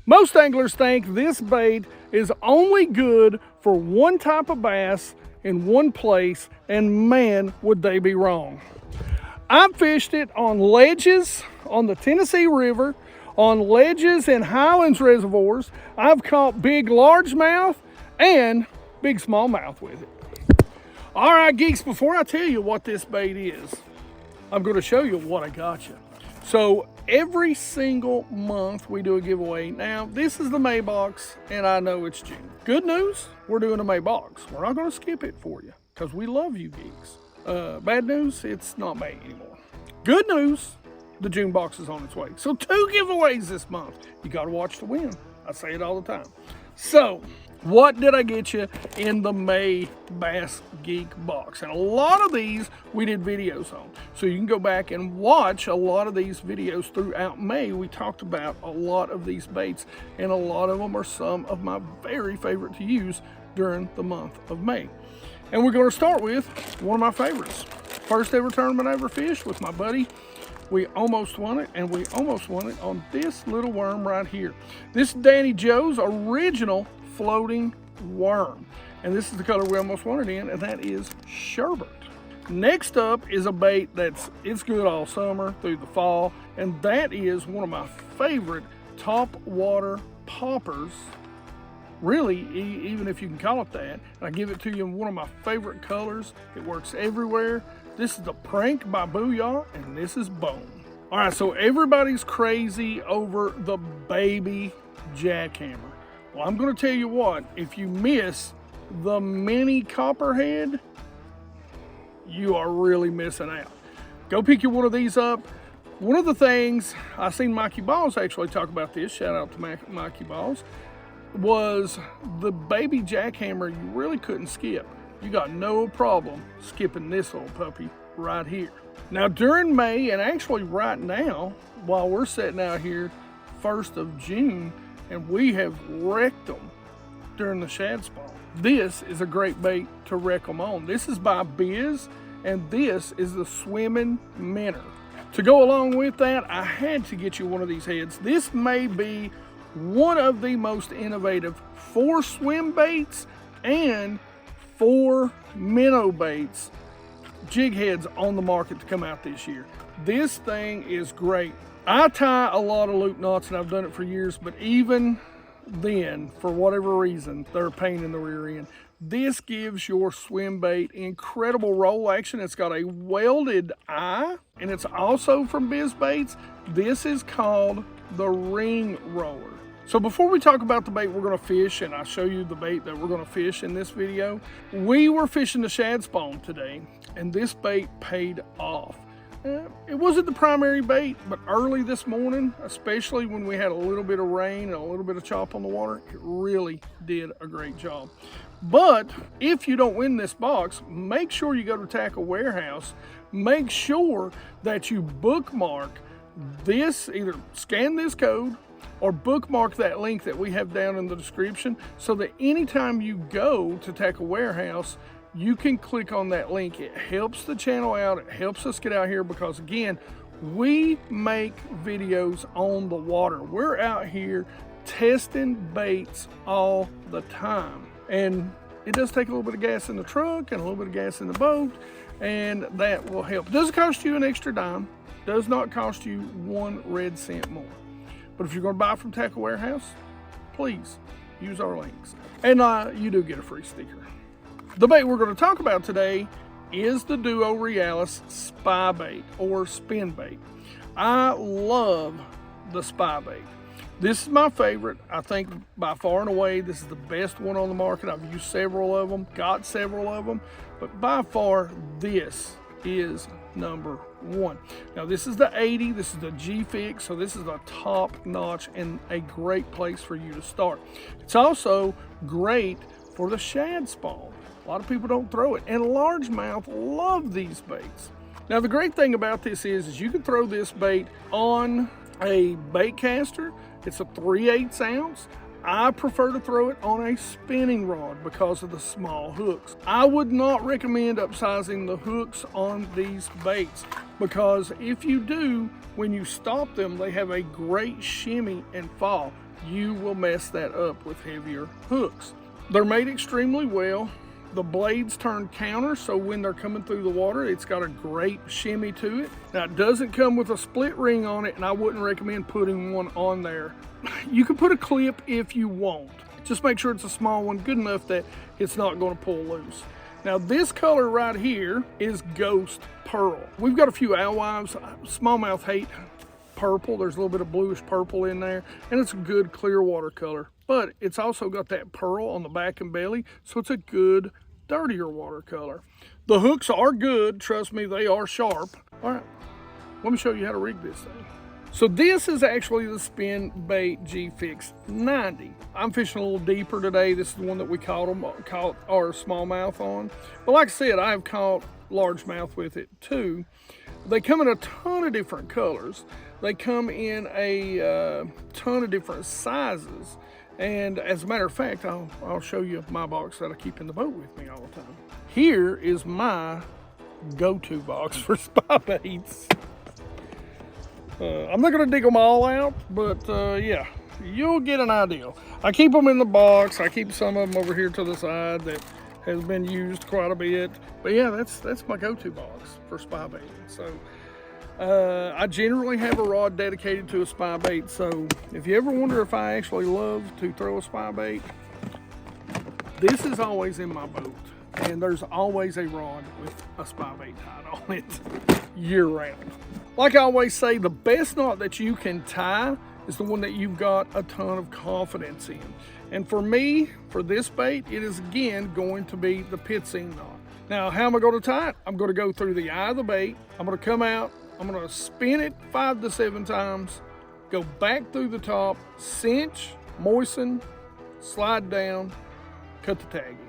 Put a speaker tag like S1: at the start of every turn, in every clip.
S1: Most anglers think this bait is only good for one type of bass in one place, and man, would they be wrong. I've fished it on ledges on the Tennessee River, on ledges in Highlands reservoirs. I've caught big largemouth and big smallmouth with it. All right, geeks, before I tell you what this bait is, I'm going to show you what I got you. So every single month we do a giveaway. Now, this is the May box, and I know it's June. Good news, we're doing a May box. We're not going to skip it for you because we love you geeks. Bad news, it's not May anymore. Good news, the June box is on its way. So 2 giveaways this month. You got to watch to win. I say it all the time. So what did I get you in the May BassGeek Box? And a lot of these we did videos on. So you can go back and watch a lot of these videos throughout May. We talked about a lot of these baits, and a lot of them are some of my very favorite to use during the month of May. And we're going to start with one of my favorites. First ever tournament I ever fished with my buddy. We almost won it, and we almost won it on this little worm right here. This is Danny Joe's original floating worm, and this is the color we almost won it in, and that is sherbet. Next up is a bait it's good all summer through the fall, and that is one of my favorite top water poppers, really, even if you can call it that. I give it to you in one of my favorite colors. It works everywhere. This is the Prank by Booyah, and this is Bone. All right, so everybody's crazy over the baby jackhammer. Well, I'm going to tell you what, if you miss the mini copperhead, you are really missing out. Go pick you one of these up. One of the things I seen Mikey Balls actually talk about this, shout out to Mikey Balls, was the baby jackhammer you really couldn't skip. You got no problem skipping this little puppy right here. Now during May, and actually right now, while we're sitting out here 1st of June, and we have wrecked them during the shad spawn, this is a great bait to wreck them on. This is by Biz, and this is the Swimming Minnow. To go along with that, I had to get you one of these heads. This may be one of the most innovative 4 swim baits and 4 minnow baits, jig heads on the market to come out this year. This thing is great. I tie a lot of loop knots, and I've done it for years, but even then, for whatever reason, they're a pain in the rear end. This gives your swim bait incredible roll action. It's got a welded eye, and it's also from Biz Baits. This is called the ring roller. So before we talk about the bait we're going to fish, and I'll show you the bait that we're going to fish in this video, we were fishing the shad spawn today, and this bait paid off. It wasn't the primary bait, but early this morning, especially when we had a little bit of rain and a little bit of chop on the water, it really did a great job. But if you don't win this box, make sure you go to Tackle Warehouse. Make sure that you bookmark this, either scan this code or bookmark that link that we have down in the description, so that anytime you go to Tackle Warehouse, you can click on that link. It helps the channel out. It helps us get out here because, again, we make videos on the water. We're out here testing baits all the time. And it does take a little bit of gas in the truck and a little bit of gas in the boat, and that will help. It doesn't cost you an extra dime. Does not cost you 1 red cent more. But if you're going to buy from Tackle Warehouse, please use our links. And you do get a free sticker. The bait we're going to talk about today is the Duo Realis Spinbait or Spinbait. I love the Spinbait. This is my favorite. I think by far and away this is the best one on the market. I've used several of them, got several of them, but by far this is number 1. Now this is the 80, this is the G-Fix, so this is the top notch and a great place for you to start. It's also great for the shad spawn. A lot of people don't throw it, and largemouth love these baits. Now the great thing about this is you can throw this bait on a bait caster. It's a 3/8 ounce. I prefer to throw it on a spinning rod because of the small hooks. I would not recommend upsizing the hooks on these baits, because if you do, when you stop them, they have a great shimmy and fall. you will mess that up with heavier hooks. They're made extremely well. The blades turn counter, so when they're coming through the water, it's got a great shimmy to it. Now, it doesn't come with a split ring on it, and I wouldn't recommend putting one on there. You can put a clip if you want. Just make sure it's a small one, good enough that it's not going to pull loose. Now, this color right here is Ghost Pearl. We've got a few alewives. Smallmouth hate purple. There's a little bit of bluish purple in there, and it's a good clear water color. But it's also got that pearl on the back and belly, so it's a good dirtier water color. The hooks are good. Trust me, they are sharp. All right, let me show you how to rig this thing. So this is actually the Spinbait G-Fix 90. I'm fishing a little deeper today. This is the one that we caught our smallmouth on. But like I said, I've caught largemouth with it too. They come in a ton of different colors. They come in a ton of different sizes. And as a matter of fact, I'll show you my box that I keep in the boat with me all the time. Here is my go-to box for spinbaits. I'm not going to dig them all out, but yeah, you'll get an idea. I keep them in the box. I keep some of them over here to the side that has been used quite a bit. But yeah, that's my go-to box for spinbaiting. So I generally have a rod dedicated to a spinbait. So if you ever wonder if I actually love to throw a spinbait, this is always in my boat. And there's always a rod with a spinbait tied on it year round. Like I always say, the best knot that you can tie is the one that you've got a ton of confidence in. And for me, for this bait, it is again going to be the pit seam knot. Now, how am I going to tie it? I'm going to go through the eye of the bait. I'm going to come out. I'm going to spin it 5 to 7 times, go back through the top, cinch, moisten, slide down, cut the tag in.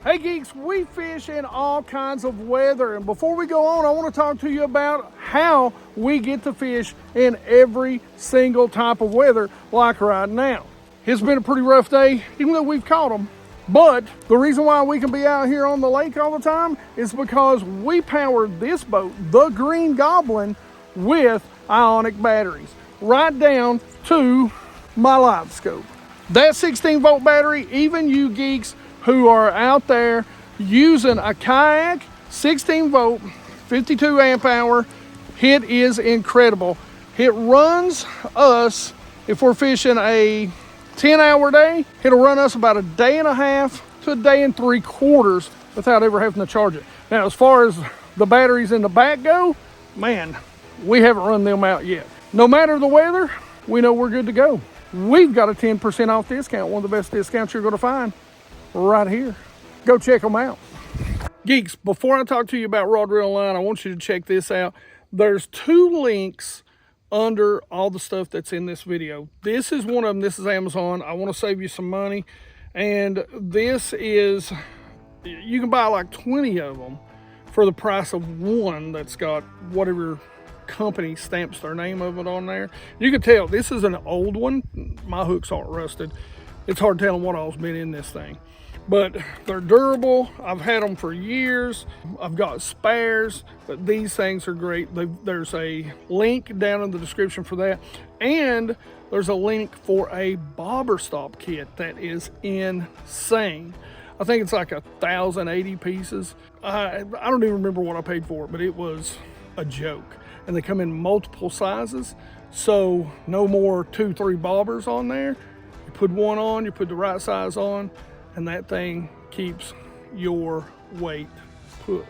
S1: Hey geeks, we fish in all kinds of weather, and before we go on, I want to talk to you about how we get to fish in every single type of weather like right now. It's been a pretty rough day, even though we've caught them, but the reason why we can be out here on the lake all the time is because we powered this boat, the Green Goblin, with ionic batteries, right down to my live scope. That 16-volt battery, even you geeks who are out there using a kayak, 16 volt, 52 amp hour, it is incredible. It runs us, if we're fishing a 10-hour day, it'll run us about a day and a half to a day and 3/4 without ever having to charge it. Now, as far as the batteries in the back go, man, we haven't run them out yet. No matter the weather, we know we're good to go. We've got a 10% off discount, one of the best discounts you're gonna find right here. Go check them out. Geeks, before I talk to you about rod, reel, and line, I want you to check this out. There's 2 links under all the stuff that's in this video. This is one of them. This is Amazon. I want to save you some money. And this is, you can buy like 20 of them for the price of one that's got whatever company stamps their name of it on there. You can tell this is an old one. My hooks aren't rusted. It's hard telling what all's been in this thing. But they're durable. I've had them for years. I've got spares, but these things are great. There's a link down in the description for that. And there's a link for a bobber stop kit that is insane. I think it's like 1,080 pieces. I don't even remember what I paid for it, but it was a joke. And they come in multiple sizes. So no more 2-3 bobbers on there. You put one on, you put the right size on, and that thing keeps your weight put.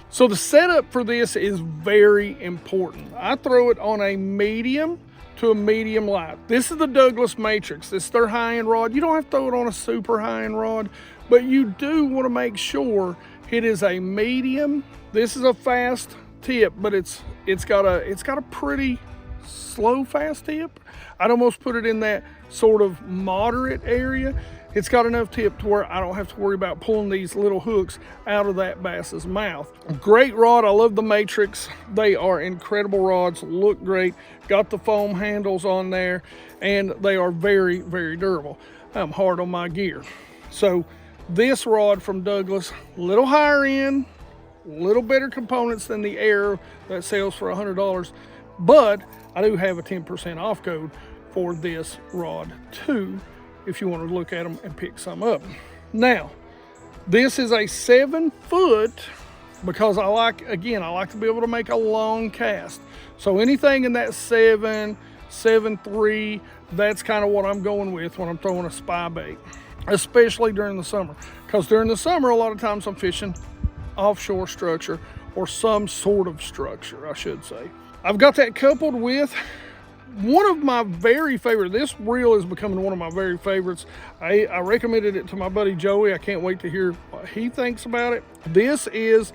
S1: So the setup for this is very important. I throw it on a medium to a medium light. This is the Douglas Matrix. This is their high-end rod. You don't have to throw it on a super high-end rod, but you do want to make sure it is a medium. This is a fast tip, but it's got a pretty slow fast tip. I'd almost put it in that sort of moderate area. It's got enough tip to where I don't have to worry about pulling these little hooks out of that bass's mouth. Great rod. I love the Matrix. They are incredible rods, look great. Got the foam handles on there, and they are very, very durable. I'm hard on my gear. So this rod from Douglas, a little higher end, a little better components than the Air that sells for $100, but I do have a 10% off code for this rod too, if you want to look at them and pick some up. Now, this is a 7 foot because I like to be able to make a long cast. So anything in that 7, 7.3, that's kind of what I'm going with when I'm throwing a spinbait, especially during the summer. Because during the summer, a lot of times I'm fishing offshore structure or some sort of structure, I should say. I've got that coupled with one of my very favorite. This reel is becoming one of my very favorites. I recommended it to my buddy Joey. I can't wait to hear what he thinks about it. This is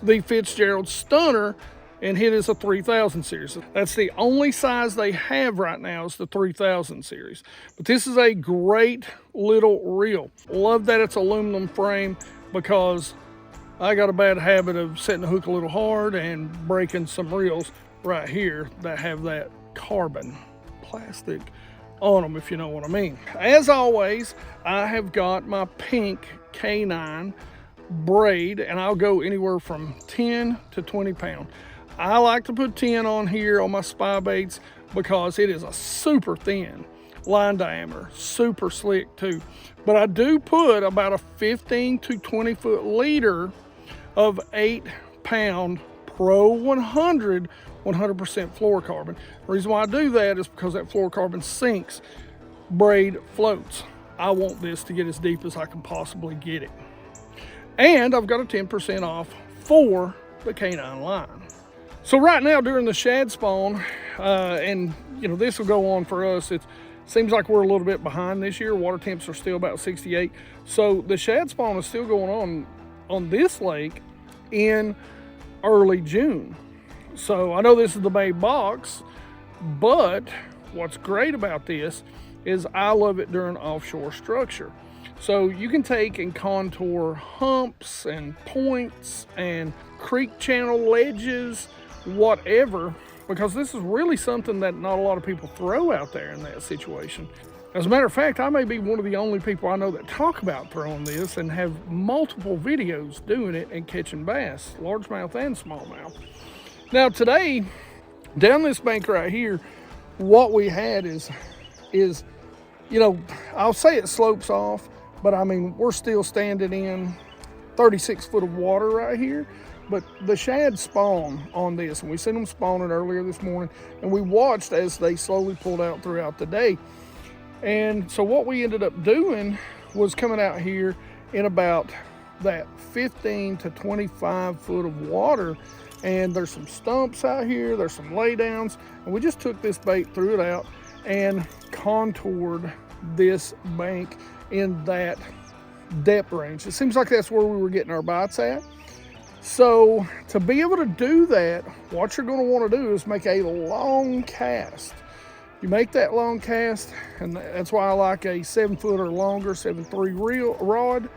S1: the Fitzgerald Stunner, and it is a 3000 series. That's the only size they have right now is the 3000 series. But this is a great little reel. Love that it's aluminum frame because I got a bad habit of setting the hook a little hard and breaking some reels right here that have that carbon plastic on them, if you know what I mean. As always, I have got my pink K9 braid, and I'll go anywhere from 10 to 20 pound. I like to put 10 on here on my spinbaits because it is a super thin line diameter, super slick too. But I do put about a 15 to 20 foot leader of 8 pound Pro 100 100% fluorocarbon. The reason why I do that is because that fluorocarbon sinks, braid floats. I want this to get as deep as I can possibly get it. And I've got a 10% off for the K9 line. So right now during the shad spawn, and you know, this will go on for us, it seems like we're a little bit behind this year. Water temps are still about 68. So the shad spawn is still going on this lake in early June. So I know this is the May box, but what's great about this is I love it during offshore structure. So you can take and contour humps and points and creek channel ledges, whatever, because this is really something that not a lot of people throw out there in that situation. As a matter of fact, I may be one of the only people I know that talk about throwing this and have multiple videos doing it and catching bass, largemouth and smallmouth. Now today, down this bank right here, what we had is, you know, I'll say it slopes off, but I mean, we're still standing in 36 foot of water right here. But the shad spawn on this, and we seen them spawning earlier this morning, and we watched as they slowly pulled out throughout the day. And so what we ended up doing was coming out here in about that 15 to 25 foot of water. And there's some stumps out here, there's some laydowns, and we just took this bait, threw it out, and contoured this bank in that depth range. It seems like that's where we were getting our bites at. So to be able to do that, what you're going to want to do is make a long cast. You make that long cast, and that's why I like a 7 foot or longer, 7.3 reel rod.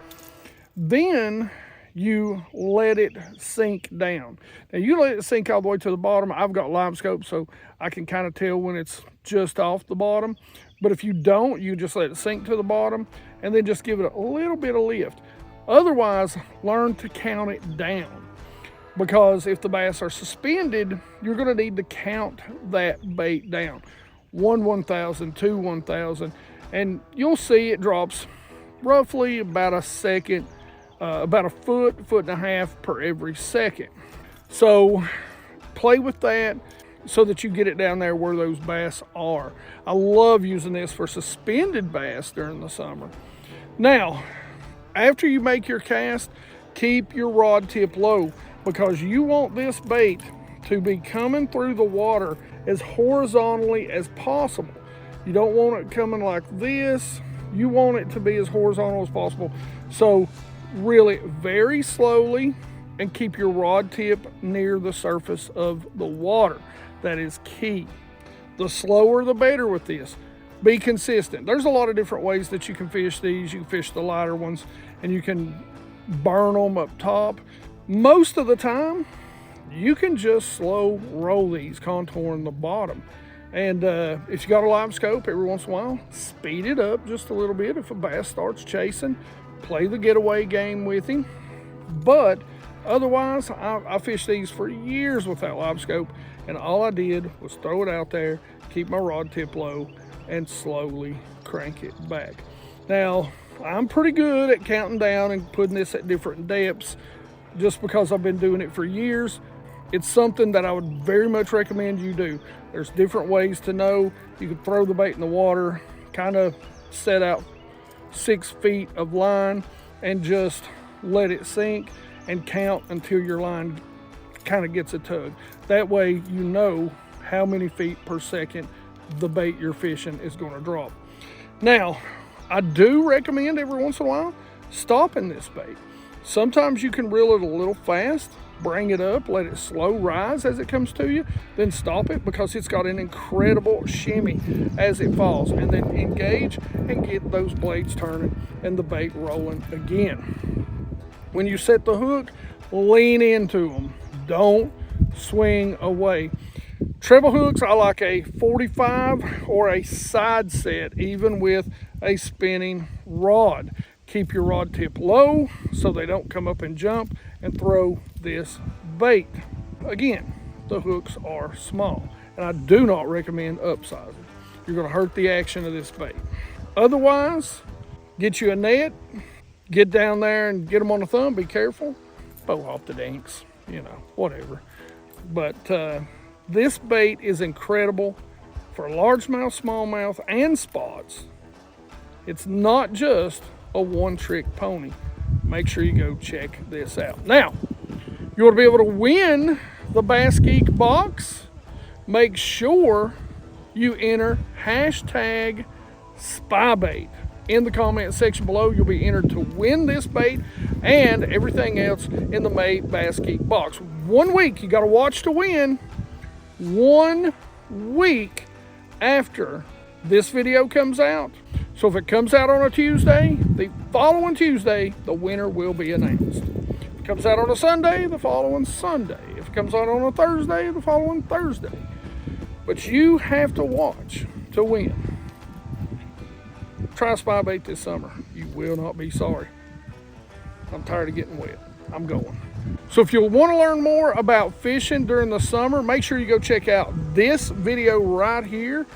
S1: Then you let it sink down. Now you let it sink all the way to the bottom. I've got lime scope, so I can kind of tell when it's just off the bottom. But if you don't, you just let it sink to the bottom and then just give it a little bit of lift. Otherwise, learn to count it down, because if the bass are suspended, you're going to need to count that bait down. 1 1,000, 2 1,000, and you'll see it drops roughly about a second, about a foot and a half per every second. So play with that so that you get it down there where those bass are. I love using this for suspended bass during the summer. Now, after you make your cast, keep your rod tip low, because you want this bait to be coming through the water as horizontally as possible. You don't want it coming like this. You want it to be as horizontal as possible. So really very slowly, and keep your rod tip near the surface of the water. That is key. The slower the better with this. Be consistent. There's a lot of different ways that you can fish these. You can fish the lighter ones and you can burn them up top. Most of the time, you can just slow roll these, contouring the bottom. And if you got a live scope, every once in a while, speed it up just a little bit. If a bass starts chasing, play the getaway game with him. But otherwise, I fished these for years without live scope, and all I did was throw it out there, keep my rod tip low, and slowly crank it back. Now, I'm pretty good at counting down and putting this at different depths just because I've been doing it for years. It's something that I would very much recommend you do. There's different ways to know. You can throw the bait in the water, kind of set out 6 feet of line and just let it sink and count until your line kind of gets a tug. That way you know how many feet per second the bait you're fishing is going to drop. Now, I do recommend every once in a while stopping this bait. Sometimes you can reel it a little fast, bring it up, let it slow rise as it comes to you, then stop it because it's got an incredible shimmy as it falls, and then engage and get those blades turning and the bait rolling again. When you set the hook, lean into them. Don't swing away. Treble hooks, I like a 45 or a side set, even with a spinning rod. Keep your rod tip low so they don't come up and jump and throw this bait. Again, the hooks are small, and I do not recommend upsizing. You're going to hurt the action of this bait. Otherwise, get you a net, get down there and get them on the thumb. Be careful, bow off the dinks, you know, whatever. But this bait is incredible for largemouth, smallmouth, and spots. It's not just a one-trick pony. Make sure you go check this out. Now, you want to be able to win the BassGeek box, make sure you enter hashtag Spybait in the comment section below. You'll be entered to win this bait and everything else in the May BassGeek box. 1 week, you got to watch to win. 1 week after this video comes out. So if it comes out on a Tuesday, the following Tuesday, the winner will be announced. If it comes out on a Sunday, the following Sunday. If it comes out on a Thursday, the following Thursday. But you have to watch to win. Try Spybait this summer. You will not be sorry. I'm tired of getting wet. I'm going. So if you want to learn more about fishing during the summer, make sure you go check out this video right here.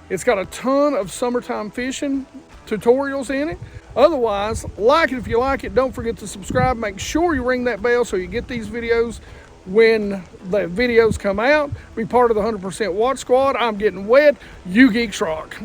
S1: It's got a ton of summertime fishing tutorials in it. Otherwise, like it if you like it. Don't forget to subscribe. Make sure you ring that bell so you get these videos when the videos come out. Be part of the 100% Watch Squad. I'm getting wet. You geeks rock.